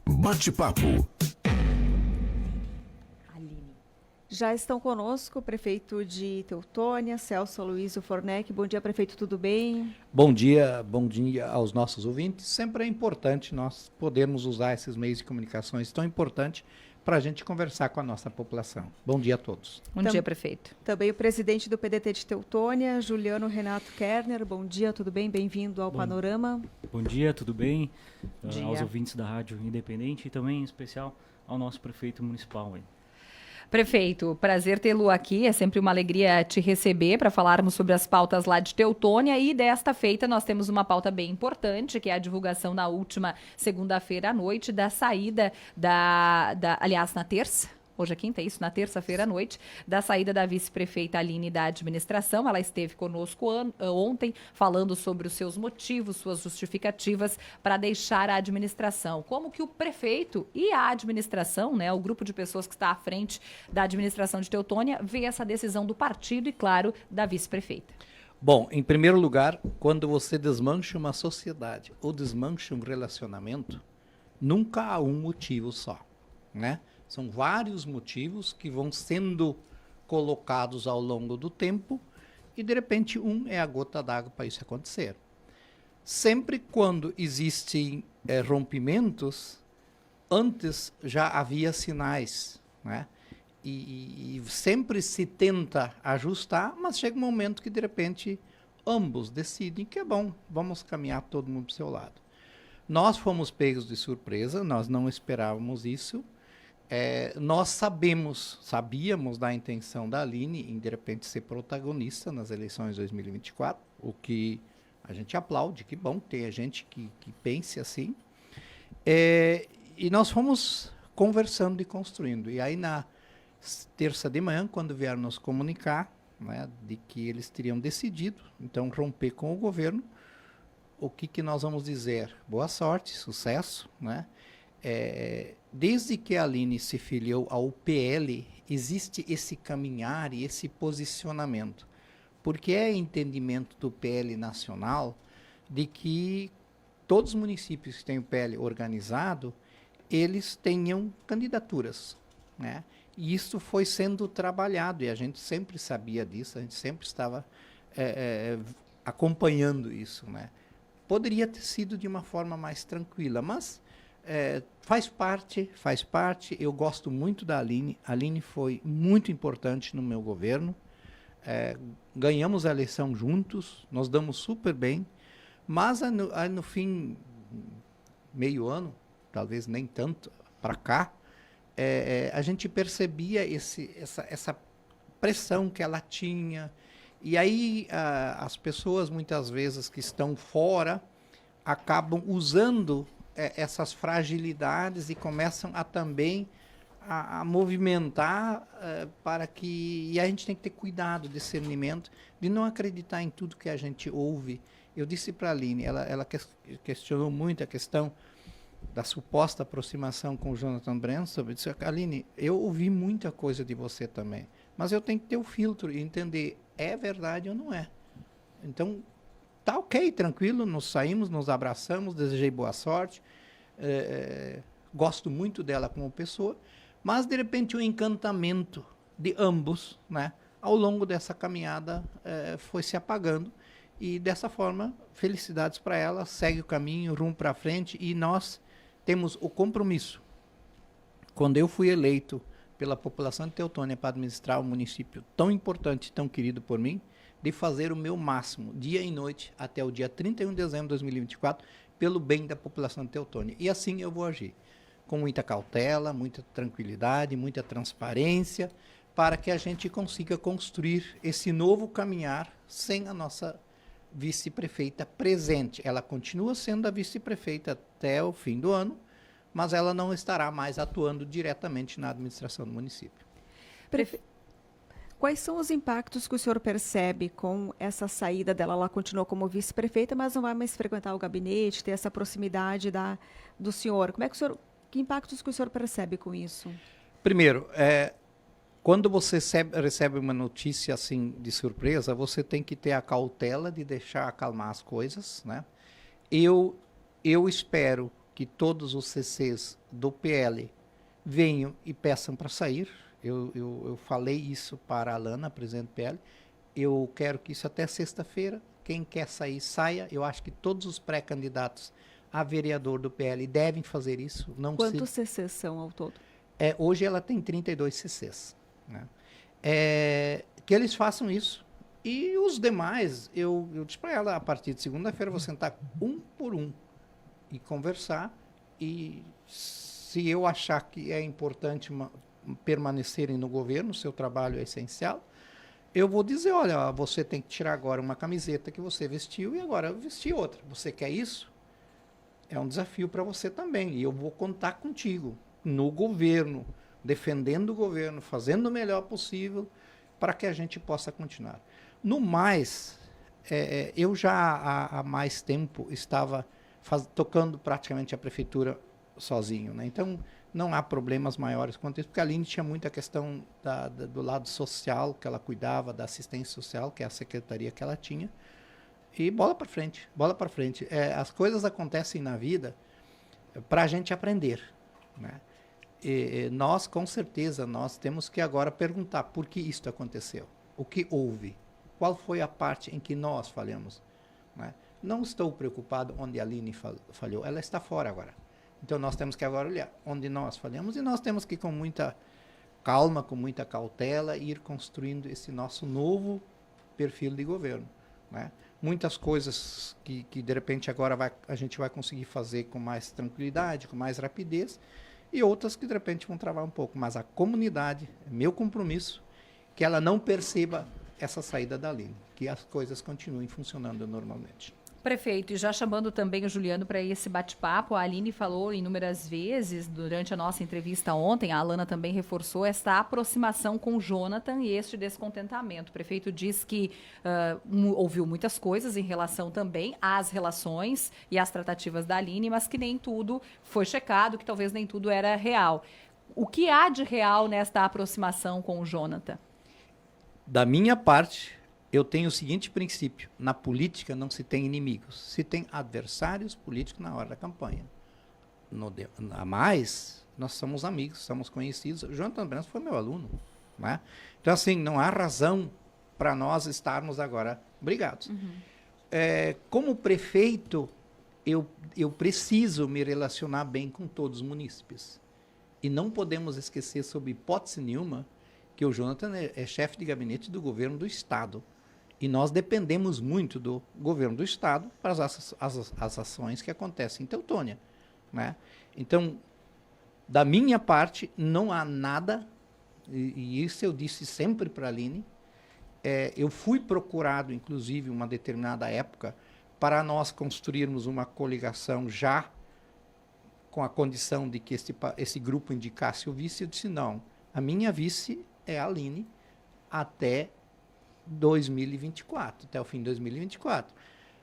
Bate-papo. Já estão conosco o prefeito de Teutônia, Celso Aloísio Fornec. Bom dia, prefeito, tudo bem? Bom dia aos nossos ouvintes. Sempre é importante nós podermos usar esses meios de comunicações tão importantes para a gente conversar com a nossa população. Bom dia a todos. Bom dia, prefeito. Também o presidente do PDT de Teutônia, Juliano Renato Kerner. Bom dia, tudo bem? Bem-vindo ao Panorama. Bom dia, tudo bem? Dia. Aos ouvintes da Rádio Independente e também, em especial, ao nosso prefeito municipal. Prefeito, prazer tê-lo aqui. É sempre uma alegria te receber para falarmos sobre as pautas lá de Teutônia. E desta feita nós temos uma pauta bem importante, que é a divulgação na última segunda-feira à noite da saída aliás, na terça. Hoje é quinta, é isso? Na terça-feira à noite, da saída da vice-prefeita Aline da administração. Ela esteve conosco ontem falando sobre os seus motivos, suas justificativas para deixar a administração. Como que o prefeito e a administração, né, o grupo de pessoas que está à frente da administração de Teutônia, vê essa decisão do partido e, claro, da vice-prefeita. Bom, em primeiro lugar, quando você desmancha uma sociedade ou desmancha um relacionamento, nunca há um motivo só, né? São vários motivos que vão sendo colocados ao longo do tempo e, de repente, um é a gota d'água para isso acontecer. Sempre quando existem rompimentos, antes já havia sinais, né? E sempre se tenta ajustar, mas chega um momento que, de repente, ambos decidem que é bom, vamos caminhar todo mundo para o seu lado. Nós fomos pegos de surpresa, nós não esperávamos isso. Nós sabíamos da intenção da Aline em, de repente, ser protagonista nas eleições de 2024, o que a gente aplaude, que bom, tem gente que pense assim. E nós fomos conversando e construindo. E aí, na terça de manhã, quando vieram nos comunicar, né, de que eles teriam decidido, então, romper com o governo, o que nós vamos dizer? Boa sorte, sucesso, né? Desde que a Aline se filiou ao PL, existe esse caminhar e esse posicionamento, porque é entendimento do PL nacional de que todos os municípios que têm o PL organizado, eles tenham candidaturas, né? E isso foi sendo trabalhado, e a gente sempre sabia disso, a gente sempre estava acompanhando isso, né? Poderia ter sido de uma forma mais tranquila, mas faz parte, eu gosto muito da Aline. A Aline foi muito importante no meu governo, ganhamos a eleição juntos, nós damos super bem, mas no fim, meio ano, talvez nem tanto, para cá, a gente percebia essa pressão que ela tinha, e aí as pessoas muitas vezes que estão fora acabam usando essas fragilidades e começam a também a movimentar para que... E a gente tem que ter cuidado, discernimento, de não acreditar em tudo que a gente ouve. Eu disse para a Aline, ela questionou muito a questão da suposta aproximação com o Jonathan Branson. Eu disse, Aline, eu ouvi muita coisa de você também, mas eu tenho que ter o filtro e entender, é verdade ou não é. Então, tá ok, tranquilo, nos saímos, nos abraçamos, desejei boa sorte, gosto muito dela como pessoa, mas de repente o encantamento de ambos, né, ao longo dessa caminhada foi se apagando, e dessa forma, felicidades para ela, segue o caminho, rumo para frente, e nós temos o compromisso. Quando eu fui eleito pela população de Teutônia para administrar um município tão importante, tão querido por mim, de fazer o meu máximo, dia e noite, até o dia 31 de dezembro de 2024, pelo bem da população de Teutônia. E assim eu vou agir, com muita cautela, muita tranquilidade, muita transparência, para que a gente consiga construir esse novo caminhar sem a nossa vice-prefeita presente. Ela continua sendo a vice-prefeita até o fim do ano, mas ela não estará mais atuando diretamente na administração do município. Quais são os impactos que o senhor percebe com essa saída dela? Ela continuou como vice-prefeita, mas não vai mais frequentar o gabinete, ter essa proximidade do senhor. Que impactos que o senhor percebe com isso? Primeiro, quando você recebe uma notícia assim de surpresa, você tem que ter a cautela de deixar acalmar as coisas, né? Eu espero que todos os CCs do PL venham e peçam para sair. Eu falei isso para a Alana, presidente do PL. Eu quero que isso até sexta-feira, quem quer sair, saia. Eu acho que todos os pré-candidatos a vereador do PL devem fazer isso. Não Quantos CCs são ao todo? hoje ela tem 32 CCs. Né? Que eles façam isso. E os demais, eu disse para ela, a partir de segunda-feira, vou sentar um por um e conversar. E se eu achar que é importante permanecerem no governo, seu trabalho é essencial, eu vou dizer, olha, você tem que tirar agora uma camiseta que você vestiu e agora vestir outra. Você quer isso? É um desafio para você também. E eu vou contar contigo no governo, defendendo o governo, fazendo o melhor possível para que a gente possa continuar. No mais, eu já há mais tempo estava tocando praticamente a prefeitura sozinho. Né? Então, não há problemas maiores quanto isso, porque a Aline tinha muita questão do lado social, que ela cuidava, da assistência social, que é a secretaria que ela tinha. E bola para frente, bola para frente. As coisas acontecem na vida para a gente aprender. Né? E nós, com certeza, nós temos que agora perguntar por que isso aconteceu. O que houve? Qual foi a parte em que nós falhamos? Né? Não estou preocupado onde a Aline falhou. Ela está fora agora. Então, nós temos que agora olhar onde nós falhamos e nós temos que, com muita calma, com muita cautela, ir construindo esse nosso novo perfil de governo. Né? Muitas coisas que, de repente, agora a gente vai conseguir fazer com mais tranquilidade, com mais rapidez, e outras que, de repente, vão travar um pouco. Mas a comunidade, é meu compromisso, que ela não perceba essa saída da Aline, que as coisas continuem funcionando normalmente. Prefeito, e já chamando também o Juliano para esse bate-papo, a Aline falou inúmeras vezes durante a nossa entrevista ontem, a Alana também reforçou esta aproximação com o Jonathan e este descontentamento. O prefeito diz que ouviu muitas coisas em relação também às relações e às tratativas da Aline, mas que nem tudo foi checado, que talvez nem tudo era real. O que há de real nesta aproximação com o Jonathan? Da minha parte, eu tenho o seguinte princípio: na política não se tem inimigos, se tem adversários políticos na hora da campanha. A mais, nós somos amigos, somos conhecidos. O Jonathan Branco foi meu aluno. Né? Então, assim, não há razão para nós estarmos agora brigados. Como prefeito, eu preciso me relacionar bem com todos os munícipes. E não podemos esquecer, sob hipótese nenhuma, que o Jonathan é chefe de gabinete do governo do Estado. E nós dependemos muito do governo do Estado para as ações que acontecem em Teutônia. Né? Então, da minha parte, não há nada, e isso eu disse sempre para a Aline. Eu fui procurado, inclusive, uma determinada época, para nós construirmos uma coligação já com a condição de que esse grupo indicasse o vice. Eu disse, não, a minha vice é a Aline até 2024, até o fim de 2024.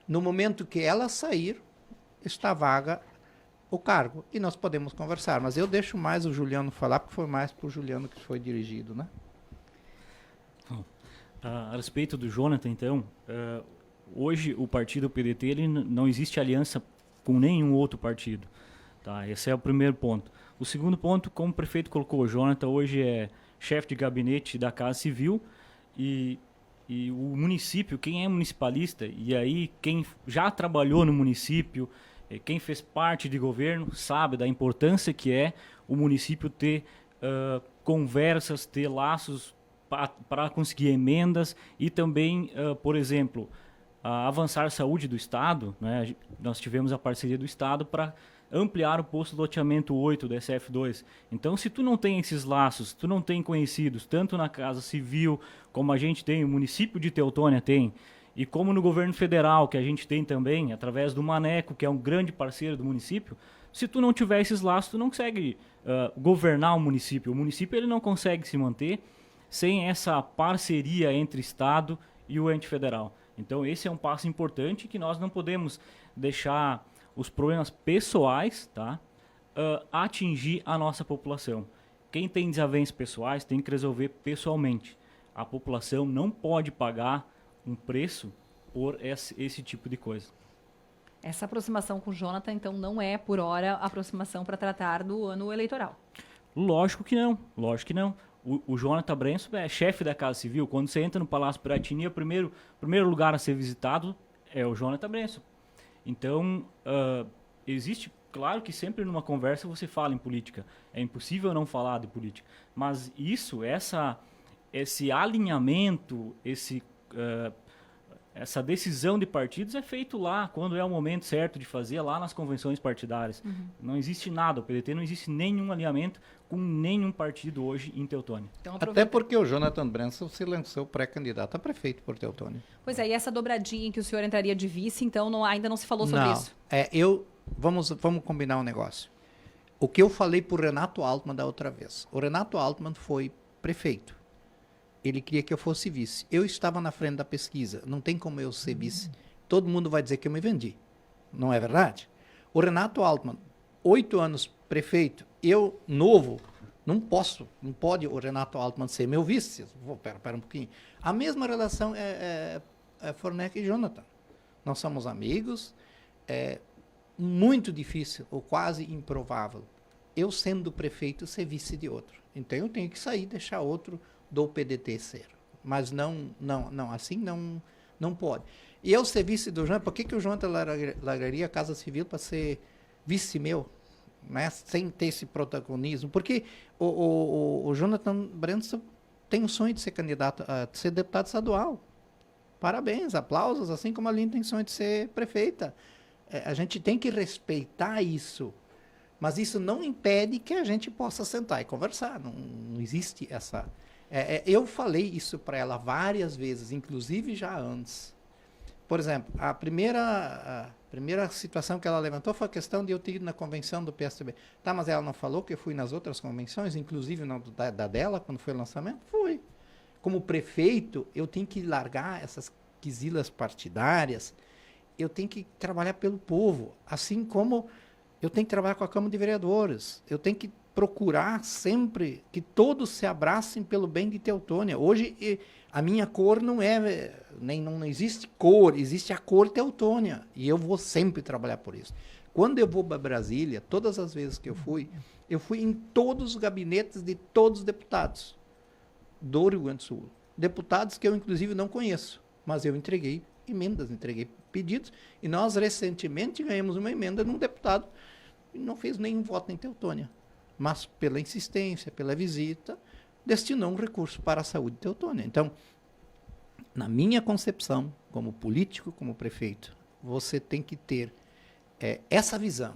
No momento que ela sair, está vaga o cargo e nós podemos conversar. Mas eu deixo mais o Juliano falar, porque foi mais para o Juliano que foi dirigido, né? A respeito do Jonathan, então, hoje o partido PDT ele não existe aliança com nenhum outro partido. Tá? Esse é o primeiro ponto. O segundo ponto, como o prefeito colocou, o Jonathan hoje é chefe de gabinete da Casa Civil e o município, quem é municipalista, e aí quem já trabalhou no município, quem fez parte de governo, sabe da importância que é o município ter conversas, ter laços para conseguir emendas e também, por exemplo, avançar a saúde do Estado. Né? Nós tivemos a parceria do Estado para ampliar o posto de loteamento 8 da SF2. Então, se tu não tem esses laços, tu não tem conhecidos, tanto na Casa Civil, como a gente tem, o município de Teutônia tem, e como no governo federal, que a gente tem também, através do Maneco, que é um grande parceiro do município, se tu não tiver esses laços, tu não consegue governar o município. O município ele não consegue se manter sem essa parceria entre Estado e o ente federal. Então, esse é um passo importante que nós não podemos deixar os problemas pessoais, tá, atingir a nossa população. Quem tem desavenças pessoais tem que resolver pessoalmente. A população não pode pagar um preço por esse tipo de coisa. Essa aproximação com o Jonathan, então, não é, por hora, aproximação para tratar do ano eleitoral. Lógico que não, lógico que não. O Jonathan Brenso é chefe da Casa Civil. Quando você entra no Palácio Piratini, o primeiro lugar a ser visitado é o Jonathan Brenso. Então, existe, claro que sempre numa conversa você fala em política. É impossível não falar de política. Mas esse alinhamento, essa decisão de partidos é feito lá, quando é o momento certo de fazer, lá nas convenções partidárias. Não existe nada, o PDT não existe nenhum alinhamento com nenhum partido hoje em Teutônia. Então, Até porque o Jonathan Brenso se lançou pré-candidato a prefeito por Teutônia. Pois é, e essa dobradinha em que o senhor entraria de vice, então ainda não se falou sobre isso? Vamos combinar um negócio. O que eu falei para o Renato Altman da outra vez. O Renato Altman foi prefeito. Ele queria que eu fosse vice. Eu estava na frente da pesquisa. Não tem como eu ser vice. Todo mundo vai dizer que eu me vendi. Não é verdade? O Renato Altman, 8 anos prefeito, eu, novo, não pode o Renato Altman ser meu vice. Pera um pouquinho. A mesma relação é Fornec e Jonathan. Nós somos amigos. É muito difícil, ou quase improvável, eu sendo prefeito ser vice de outro. Então eu tenho que sair e deixar outro do PDT ser. Mas assim não pode. E eu ser vice do Jonathan, por que o Jonathan largaria a Casa Civil para ser vice meu? Né? Sem ter esse protagonismo. Porque o Jonathan Brenso tem o sonho de ser candidato, de ser deputado estadual. Parabéns, aplausos, assim como a Aline tem sonho de ser prefeita. A gente tem que respeitar isso. Mas isso não impede que a gente possa sentar e conversar. Não existe essa... eu falei isso para ela várias vezes, inclusive já antes. Por exemplo, a primeira situação que ela levantou foi a questão de eu ter ido na convenção do PSDB. Tá, mas ela não falou que eu fui nas outras convenções, inclusive da dela, quando foi o lançamento? Fui. Como prefeito, eu tenho que largar essas quisilas partidárias, eu tenho que trabalhar pelo povo, assim como eu tenho que trabalhar com a Câmara de Vereadores, eu tenho que procurar sempre que todos se abracem pelo bem de Teutônia. Hoje, a minha cor não existe cor, existe a cor Teutônia, e eu vou sempre trabalhar por isso. Quando eu vou para Brasília, todas as vezes que eu fui em todos os gabinetes de todos os deputados do Rio Grande do Sul. Deputados que eu, inclusive, não conheço, mas eu entreguei emendas, entreguei pedidos, e nós recentemente ganhamos uma emenda de um deputado que não fez nenhum voto em Teutônia, mas pela insistência, pela visita, destinou um recurso para a saúde de Teutônia. Então, na minha concepção, como político, como prefeito, você tem que ter essa visão.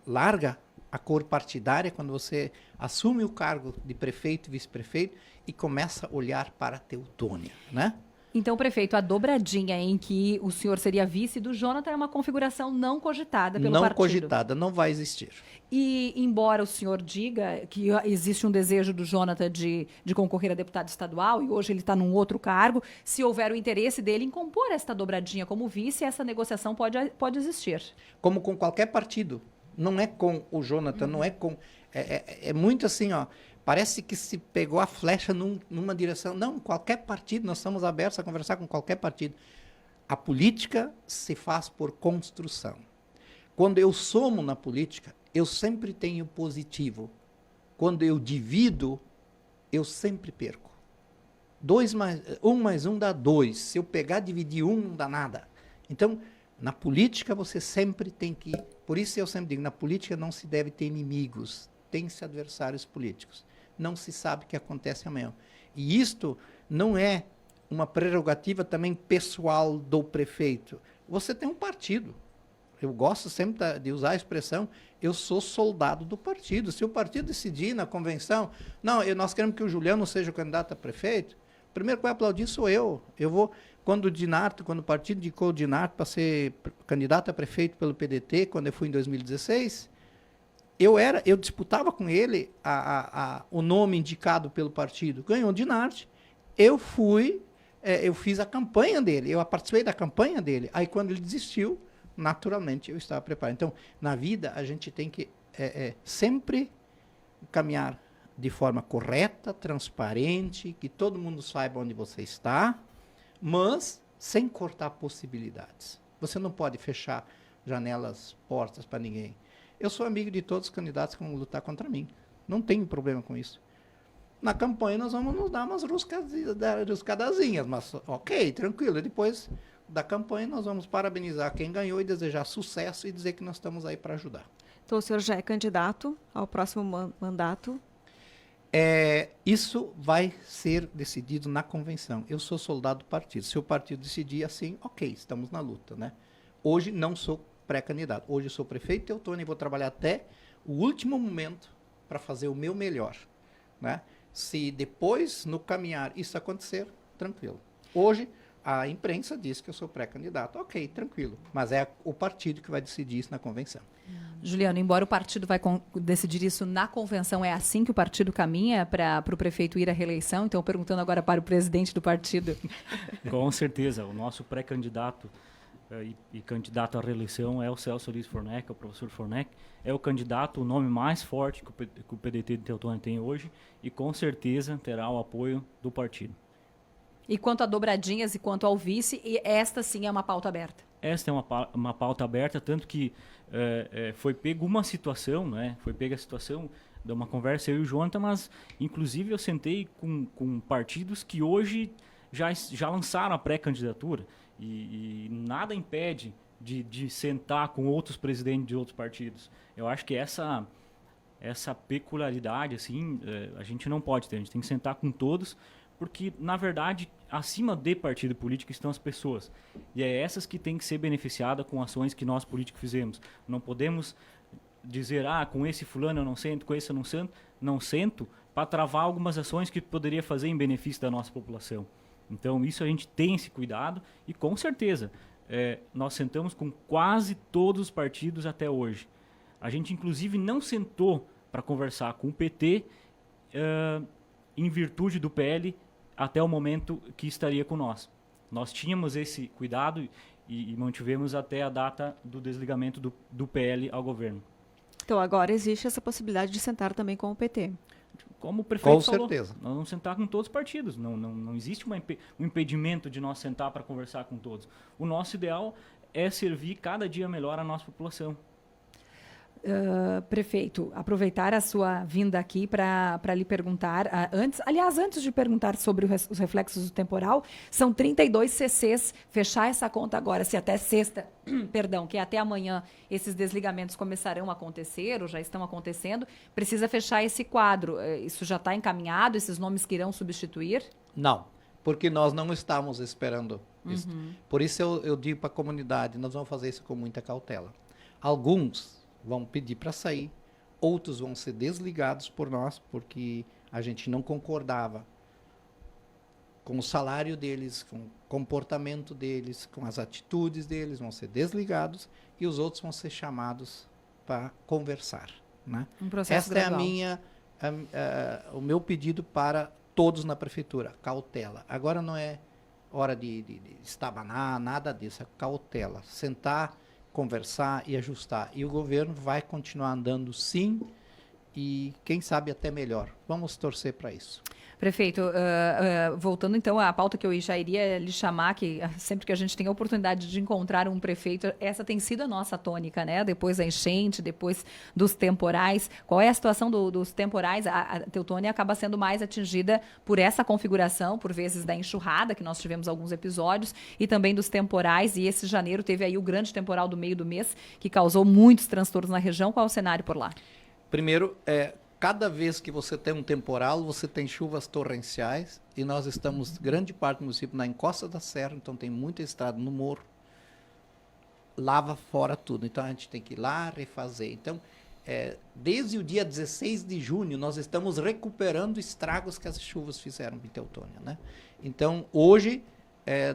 Larga a cor partidária quando você assume o cargo de prefeito e vice-prefeito e começa a olhar para Teutônia, né? Então, prefeito, a dobradinha em que o senhor seria vice do Jonathan é uma configuração não cogitada pelo partido. Não cogitada, não vai existir. E, embora o senhor diga que existe um desejo do Jonathan de concorrer a deputado estadual, e hoje ele está num outro cargo, se houver o interesse dele em compor esta dobradinha como vice, essa negociação pode existir. Como com qualquer partido. Não é com o Jonathan, não é com... É muito assim, ó... Parece que se pegou a flecha numa direção. Não, qualquer partido, nós estamos abertos a conversar com qualquer partido. A política se faz por construção. Quando eu somo na política, eu sempre tenho positivo. Quando eu divido, eu sempre perco. 1 mais 1 dá 2. Se eu pegar e dividir 1, não dá nada. Então, na política, você sempre tem que... Por isso eu sempre digo, na política não se deve ter inimigos, tem-se adversários políticos. Não se sabe o que acontece amanhã. E isto não é uma prerrogativa também pessoal do prefeito. Você tem um partido. Eu gosto sempre de usar a expressão, eu sou soldado do partido. Se o partido decidir na convenção, nós queremos que o Juliano seja o candidato a prefeito, o primeiro que vai aplaudir sou eu. Eu vou, quando o partido indicou o Dinarto para ser candidato a prefeito pelo PDT, quando eu fui em 2016, eu disputava com ele o nome indicado pelo partido. Ganhou o Dinardi. Eu fiz a campanha dele, eu participei da campanha dele. Aí, quando ele desistiu, naturalmente, eu estava preparado. Então, na vida, a gente tem que sempre caminhar de forma correta, transparente, que todo mundo saiba onde você está, mas sem cortar possibilidades. Você não pode fechar janelas, portas para ninguém. Eu sou amigo de todos os candidatos que vão lutar contra mim. Não tenho problema com isso. Na campanha nós vamos nos dar umas ruscadazinhas, mas ok, tranquilo. E depois da campanha nós vamos parabenizar quem ganhou e desejar sucesso e dizer que nós estamos aí para ajudar. Então, o senhor já é candidato ao próximo mandato? Isso vai ser decidido na convenção. Eu sou soldado do partido. Se o partido decidir assim, ok, estamos na luta, né? Hoje não sou pré-candidato. Hoje eu sou prefeito de Teutônia e vou trabalhar até o último momento para fazer o meu melhor, né? Se depois, no caminhar, isso acontecer, tranquilo. Hoje, a imprensa diz que eu sou pré-candidato. Ok, tranquilo. Mas é o partido que vai decidir isso na convenção. Juliano, embora o partido vai decidir isso na convenção, é assim que o partido caminha para o prefeito ir à reeleição? Então, perguntando agora para o presidente do partido. Com certeza. O nosso pré-candidato e candidato à reeleição é o Celso Luiz Fornec, o professor Fornec. É o candidato, o nome mais forte que o PDT de Teutônia tem hoje e com certeza terá o apoio do partido. E quanto a dobradinhas e quanto ao vice, esta sim é uma pauta aberta? Esta é uma pauta aberta, tanto que foi pega uma situação, né? Foi pega a situação de uma conversa eu e o Jonathan, mas inclusive eu sentei com partidos que hoje já lançaram a pré-candidatura e nada impede de sentar com outros presidentes de outros partidos. Eu acho que essa peculiaridade, assim, a gente não pode ter. A gente tem que sentar com todos, porque, na verdade, acima de partido político estão as pessoas. E é essas que têm que ser beneficiadas com ações que nós políticos fizemos. Não podemos dizer, com esse fulano eu não sento, com esse eu não sento, para travar algumas ações que poderia fazer em benefício da nossa população. Então, isso a gente tem esse cuidado e, com certeza, nós sentamos com quase todos os partidos até hoje. A gente, inclusive, não sentou para conversar com o PT em virtude do PL até o momento que estaria com nós. Nós tínhamos esse cuidado e mantivemos até a data do desligamento do PL ao governo. Então, agora existe essa possibilidade de sentar também com o PT. Como o prefeito falou, certeza. nós vamos sentar com todos os partidos. Não existe um impedimento de nós sentar para conversar com todos. O nosso ideal é servir cada dia melhor a nossa população. Prefeito, aproveitar a sua vinda aqui para lhe perguntar, antes de perguntar sobre os reflexos do temporal, são 32 CCs, fechar essa conta agora, se até sexta, perdão, que até amanhã esses desligamentos começarão a acontecer, ou já estão acontecendo, precisa fechar esse quadro. Isso já está encaminhado, esses nomes que irão substituir? Não, porque nós não estamos esperando isso. Por isso eu digo para a comunidade, nós vamos fazer isso com muita cautela. Alguns vão pedir para sair, outros vão ser desligados por nós, porque a gente não concordava com o salário deles, com o comportamento deles, com as atitudes deles, vão ser desligados, e os outros vão ser chamados para conversar, né? Um processo Esta gradual. é o meu pedido para todos na prefeitura, cautela. Agora não é hora de estabanar, nada disso, é cautela. Sentar, conversar e ajustar. E o governo vai continuar andando sim, e quem sabe até melhor. Vamos torcer para isso. Prefeito, voltando então à pauta que eu já iria lhe chamar, que sempre que a gente tem a oportunidade de encontrar um prefeito, essa tem sido a nossa tônica, né? Depois da enchente, depois dos temporais. Qual é a situação dos temporais? A Teutônia acaba sendo mais atingida por essa configuração, por vezes da enxurrada, que nós tivemos alguns episódios, e também dos temporais. E esse janeiro teve aí o grande temporal do meio do mês, que causou muitos transtornos na região. Qual é o cenário por lá? Primeiro, cada vez que você tem um temporal, você tem chuvas torrenciais, e nós estamos, grande parte do município, na encosta da serra, então tem muita estrada no morro, lava fora tudo. Então a gente tem que ir lá refazer. Então, desde o dia 16 de junho, nós estamos recuperando estragos que as chuvas fizeram em Teutônia, né? Então, hoje,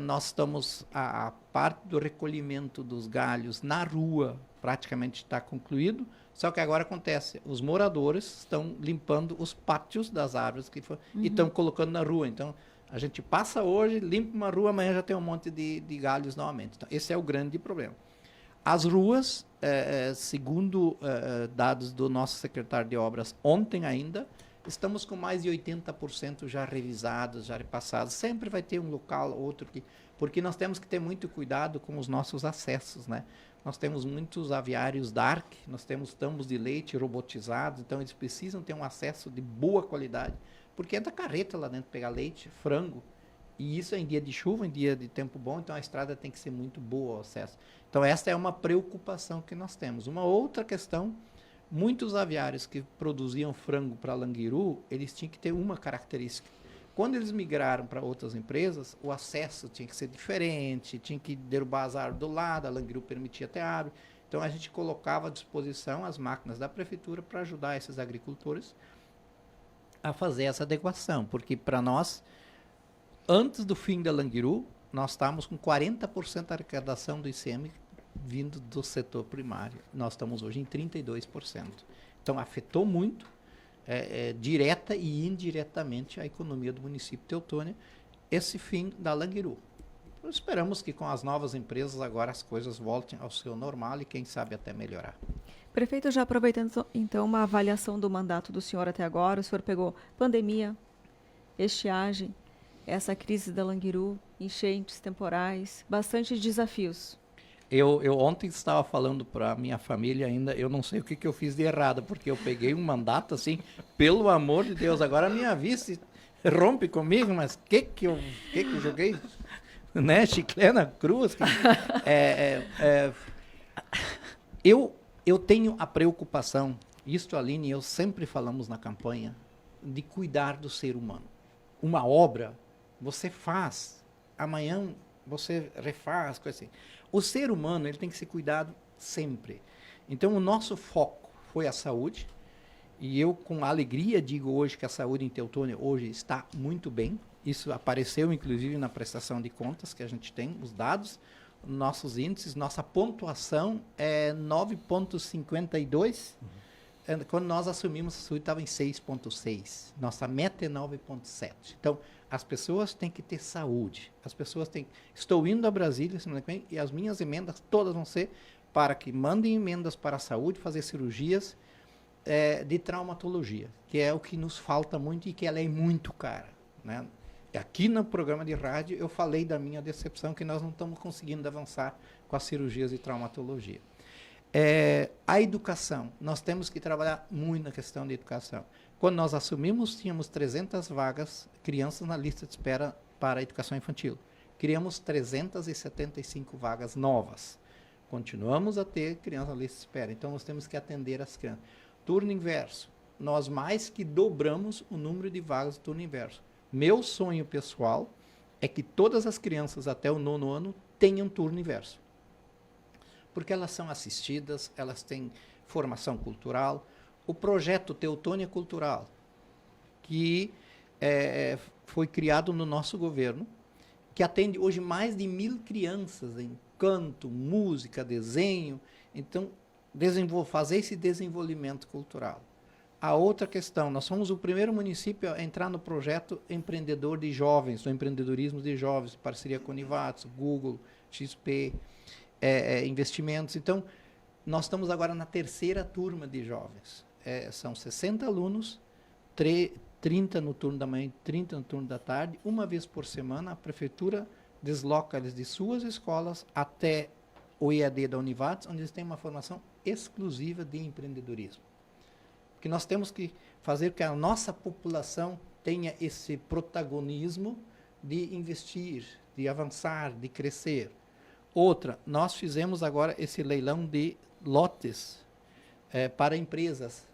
nós estamos, a parte do recolhimento dos galhos na rua praticamente está concluído. Só que agora acontece, os moradores estão limpando os pátios das árvores que e estão colocando na rua. Então, a gente passa hoje, limpa uma rua, amanhã já tem um monte de galhos novamente. Então, esse é o grande problema. As ruas, segundo dados do nosso secretário de obras, ontem ainda, estamos com mais de 80% já revisados, já repassados. Sempre vai ter um local ou outro porque nós temos que ter muito cuidado com os nossos acessos, né? nós temos muitos aviários dark, nós temos tambos de leite robotizados, então eles precisam ter um acesso de boa qualidade, porque entra carreta lá dentro pegar leite, frango, e isso é em dia de chuva, em dia de tempo bom, então a estrada tem que ser muito boa o acesso. Então essa é uma preocupação que nós temos. Uma outra questão, muitos aviários que produziam frango para Languiru, eles tinham que ter uma característica. Quando eles migraram para outras empresas, o acesso tinha que ser diferente, tinha que derrubar as árvores do lado, a Languiru permitia ter árvore. Então a gente colocava à disposição as máquinas da prefeitura para ajudar esses agricultores a fazer essa adequação, porque para nós, antes do fim da Languiru, nós estávamos com 40% da arrecadação do ICM vindo do setor primário. Nós estamos hoje em 32%. Então afetou muito, direta e indiretamente a economia do município de Teutônia, esse fim da Languiru. Então, esperamos que com as novas empresas agora as coisas voltem ao seu normal e quem sabe até melhorar. Prefeito, já aproveitando então uma avaliação do mandato do senhor até agora, o senhor pegou pandemia, estiagem, essa crise da Languiru, enchentes temporais, bastante desafios. Eu ontem estava falando para a minha família ainda, eu não sei o que eu fiz de errado, porque eu peguei um mandato assim, pelo amor de Deus, agora a minha vice rompe comigo, mas que eu joguei? Né? Chiclana cruz? Eu tenho a preocupação, isto Aline e eu sempre falamos na campanha, de cuidar do ser humano. Uma obra, você faz, amanhã você refaz, coisa assim. O ser humano ele tem que ser cuidado sempre. Então, o nosso foco foi a saúde. E eu, com alegria, digo hoje que a saúde em Teutônia hoje está muito bem. Isso apareceu, inclusive, na prestação de contas que a gente tem, os dados, nossos índices, nossa pontuação é 9,52. Quando nós assumimos a saúde, estava em 6,6. Nossa meta é 9,7. Então, as pessoas têm que ter saúde. As pessoas têm... Estou indo a Brasília semana que vem e as minhas emendas todas vão ser para que mandem emendas para a saúde, fazer cirurgias de traumatologia, que é o que nos falta muito e que ela é muito cara, né? Aqui no programa de rádio eu falei da minha decepção que nós não estamos conseguindo avançar com as cirurgias de traumatologia. A educação, nós temos que trabalhar muito na questão de educação. Quando nós assumimos, tínhamos 300 vagas, crianças na lista de espera para a educação infantil. Criamos 375 vagas novas. Continuamos a ter crianças na lista de espera, então nós temos que atender as crianças. Turno inverso, nós mais que dobramos o número de vagas do turno inverso. Meu sonho pessoal é que todas as crianças até o 9º ano tenham turno inverso. Porque elas são assistidas, elas têm formação cultural. O projeto Teutônia Cultural, que foi criado no nosso governo, que atende hoje mais de 1.000 crianças em canto, música, desenho. Então, fazer esse desenvolvimento cultural. A outra questão, nós somos o primeiro município a entrar no projeto empreendedor de jovens, o empreendedorismo de jovens, parceria com Univates, Google, XP, investimentos. Então, nós estamos agora na 3ª turma de jovens. São 60 alunos, 30 no turno da manhã e 30 no turno da tarde. Uma vez por semana, a prefeitura desloca eles de suas escolas até o EAD da Univates, onde eles têm uma formação exclusiva de empreendedorismo. Porque nós temos que fazer que a nossa população tenha esse protagonismo de investir, de avançar, de crescer. Outra, nós fizemos agora esse leilão de lotes para empresas.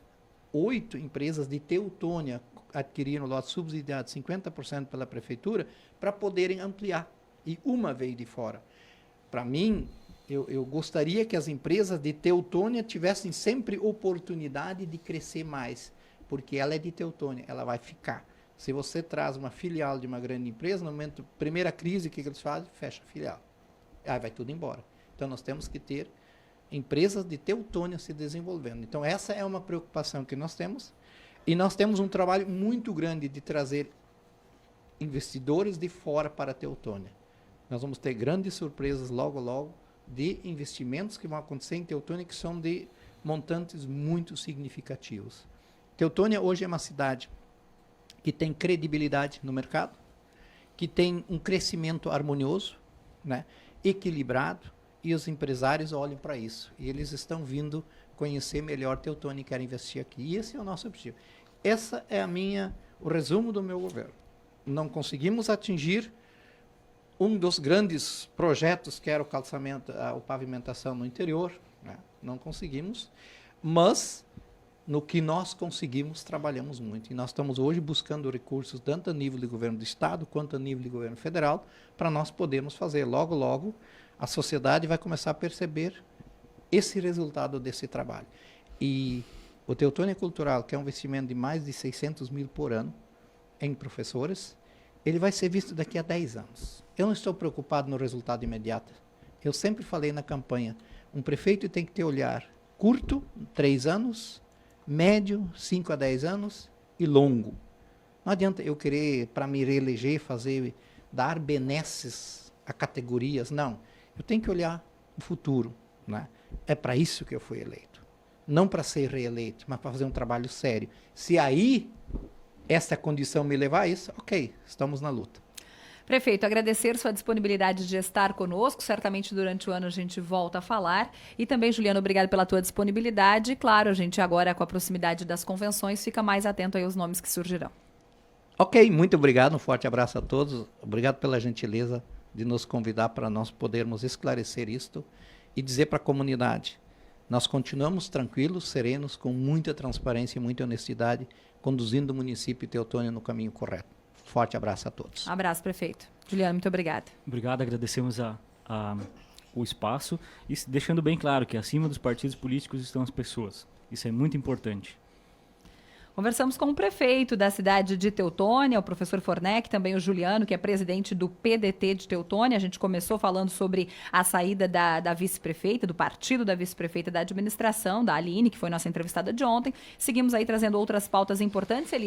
8 empresas de Teutônia adquiriram lotes subsidiados 50% pela prefeitura para poderem ampliar. E uma veio de fora. Para mim, eu gostaria que as empresas de Teutônia tivessem sempre oportunidade de crescer mais, porque ela é de Teutônia, ela vai ficar. Se você traz uma filial de uma grande empresa, no momento, primeira crise, o que eles fazem? Fecha a filial. Aí vai tudo embora. Então, nós temos que ter empresas de Teutônia se desenvolvendo. Então, essa é uma preocupação que nós temos. E nós temos um trabalho muito grande de trazer investidores de fora para a Teutônia. Nós vamos ter grandes surpresas logo, logo, de investimentos que vão acontecer em Teutônia que são de montantes muito significativos. Teutônia hoje é uma cidade que tem credibilidade no mercado, que tem um crescimento harmonioso, né, equilibrado, e os empresários olhem para isso. E eles estão vindo conhecer melhor Teutônia e querem investir aqui. E esse é o nosso objetivo. Essa é o resumo do meu governo. Não conseguimos atingir um dos grandes projetos, que era o calçamento, a pavimentação no interior, né? Não conseguimos, mas no que nós conseguimos, trabalhamos muito. E nós estamos hoje buscando recursos, tanto a nível de governo do Estado, quanto a nível de governo federal, para nós podermos fazer. Logo, logo, a sociedade vai começar a perceber esse resultado desse trabalho. E o Teutônia Cultural, que é um investimento de mais de 600 mil por ano em professores, ele vai ser visto daqui a 10 anos. Eu não estou preocupado no resultado imediato. Eu sempre falei na campanha, um prefeito tem que ter olhar curto, 3 anos, médio, 5 a 10 anos, e longo. Não adianta eu querer, para me reeleger, dar benesses a categorias. Não. Eu tenho que olhar o futuro, né? É para isso que eu fui eleito. Não para ser reeleito, mas para fazer um trabalho sério. Se aí essa condição me levar a isso, ok, estamos na luta. Prefeito, agradecer sua disponibilidade de estar conosco. Certamente durante o ano a gente volta a falar. E também, Juliano, obrigado pela tua disponibilidade. E, claro, a gente agora, com a proximidade das convenções, fica mais atento aí aos nomes que surgirão. Ok, muito obrigado. Um forte abraço a todos. Obrigado pela gentileza de nos convidar para nós podermos esclarecer isto e dizer para a comunidade, nós continuamos tranquilos, serenos, com muita transparência e muita honestidade, conduzindo o município de Teutônia no caminho correto. Forte abraço a todos. Abraço, prefeito. Juliano, muito obrigada. Obrigado, agradecemos o espaço e deixando bem claro que acima dos partidos políticos estão as pessoas. Isso é muito importante. Conversamos com o prefeito da cidade de Teutônia, o professor Fornec, também o Juliano, que é presidente do PDT de Teutônia. A gente começou falando sobre a saída da vice-prefeita, do partido da vice-prefeita da administração, da Aline, que foi nossa entrevistada de ontem. Seguimos aí trazendo outras pautas importantes.